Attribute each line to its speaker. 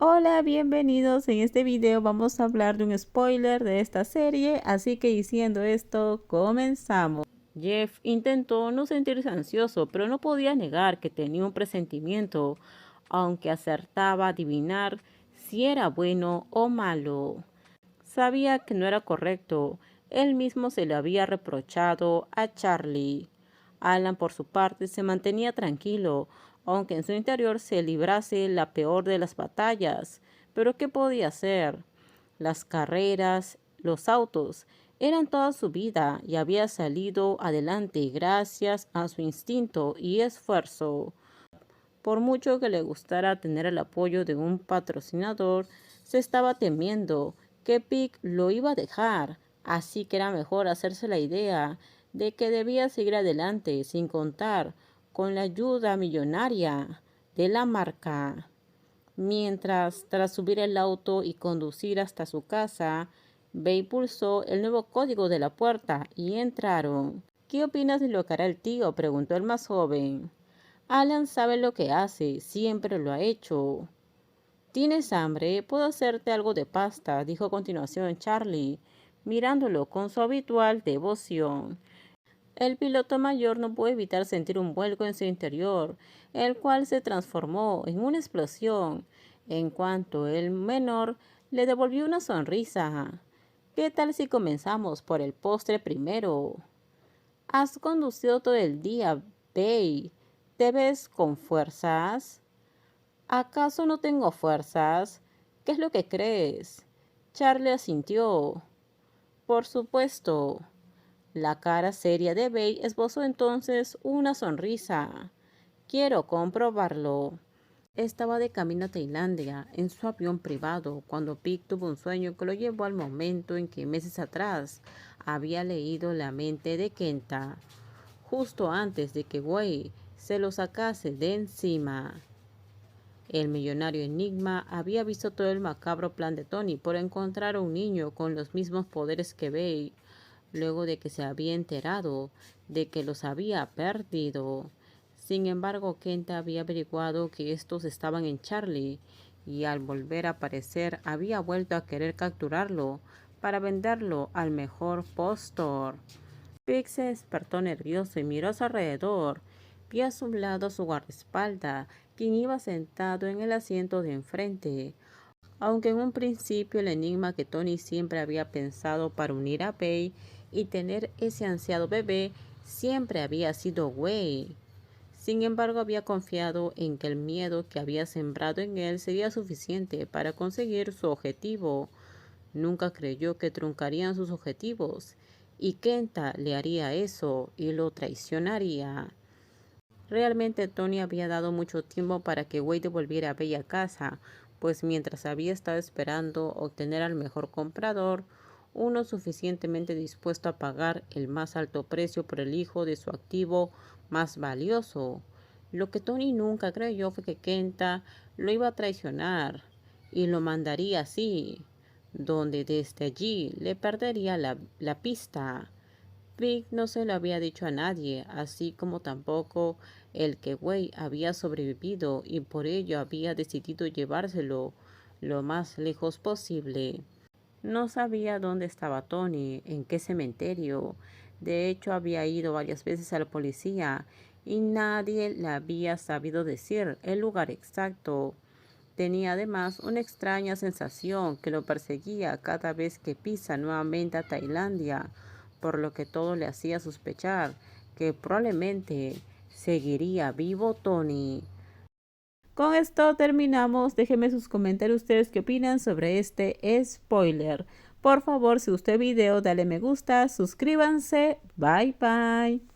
Speaker 1: Hola, bienvenidos. En este video vamos a hablar de un spoiler de esta serie, así que diciendo esto, comenzamos. Jeff intentó no sentirse ansioso, pero no podía negar que tenía un presentimiento, aunque acertaba a adivinar si era bueno o malo. Sabía que no era correcto, él mismo se lo había reprochado a Charlie. Alan, por su parte, se mantenía tranquilo, aunque en su interior se librase la peor de las batallas. Pero ¿qué podía hacer? Las carreras, los autos, eran toda su vida y había salido adelante gracias a su instinto y esfuerzo. Por mucho que le gustara tener el apoyo de un patrocinador, se estaba temiendo que Pick lo iba a dejar, así que era mejor hacerse la idea de que debía seguir adelante sin contar con la ayuda millonaria de la marca. Mientras, tras subir el auto y conducir hasta su casa, Bay pulsó el nuevo código de la puerta y entraron. ¿Qué opinas de lo que hará el tío?, preguntó el más joven. Alan sabe lo que hace, siempre lo ha hecho. ¿Tienes hambre? Puedo hacerte algo de pasta, dijo a continuación Charlie, mirándolo con su habitual devoción. El piloto mayor no pudo evitar sentir un vuelco en su interior, el cual se transformó en una explosión, en cuanto el menor le devolvió una sonrisa. ¿Qué tal si comenzamos por el postre primero? Has conducido todo el día, Bay. ¿Te ves con fuerzas? ¿Acaso no tengo fuerzas? ¿Qué es lo que crees? Charlie asintió. Por supuesto. La cara seria de Bay esbozó entonces una sonrisa. Quiero comprobarlo. Estaba de camino a Tailandia en su avión privado cuando Pick tuvo un sueño que lo llevó al momento en que meses atrás había leído la mente de Kenta, justo antes de que Wei se lo sacase de encima. El millonario Enigma había visto todo el macabro plan de Tony por encontrar a un niño con los mismos poderes que Bei, luego de que se había enterado de que los había perdido. Sin embargo, Kenta había averiguado que estos estaban en Charlie, y al volver a aparecer había vuelto a querer capturarlo para venderlo al mejor postor. Pig se despertó nervioso y miró a su alrededor. Vio a su lado su guardaespaldas, quien iba sentado en el asiento de enfrente. Aunque en un principio el enigma que Tony siempre había pensado para unir a Bay y tener ese ansiado bebé siempre había sido Wei. Sin embargo, había confiado en que el miedo que había sembrado en él sería suficiente para conseguir su objetivo. Nunca creyó que truncarían sus objetivos, y Kenta le haría eso y lo traicionaría. Realmente Tony había dado mucho tiempo para que Wade volviera a Bella casa, pues mientras había estado esperando obtener al mejor comprador, uno suficientemente dispuesto a pagar el más alto precio por el hijo de su activo más valioso. Lo que Tony nunca creyó fue que Kenta lo iba a traicionar y lo mandaría así, donde desde allí le perdería la pista. Vic no se lo había dicho a nadie, así como tampoco el que Wei había sobrevivido y por ello había decidido llevárselo lo más lejos posible. No sabía dónde estaba Tony, en qué cementerio. De hecho, había ido varias veces a la policía y nadie le había sabido decir el lugar exacto. Tenía además una extraña sensación que lo perseguía cada vez que pisa nuevamente a Tailandia, por lo que todo le hacía sospechar que probablemente seguiría vivo Tony. Con esto terminamos. Déjenme sus comentarios ustedes qué opinan sobre este spoiler. Por favor, si gustó el video, dale me gusta, suscríbanse. Bye bye.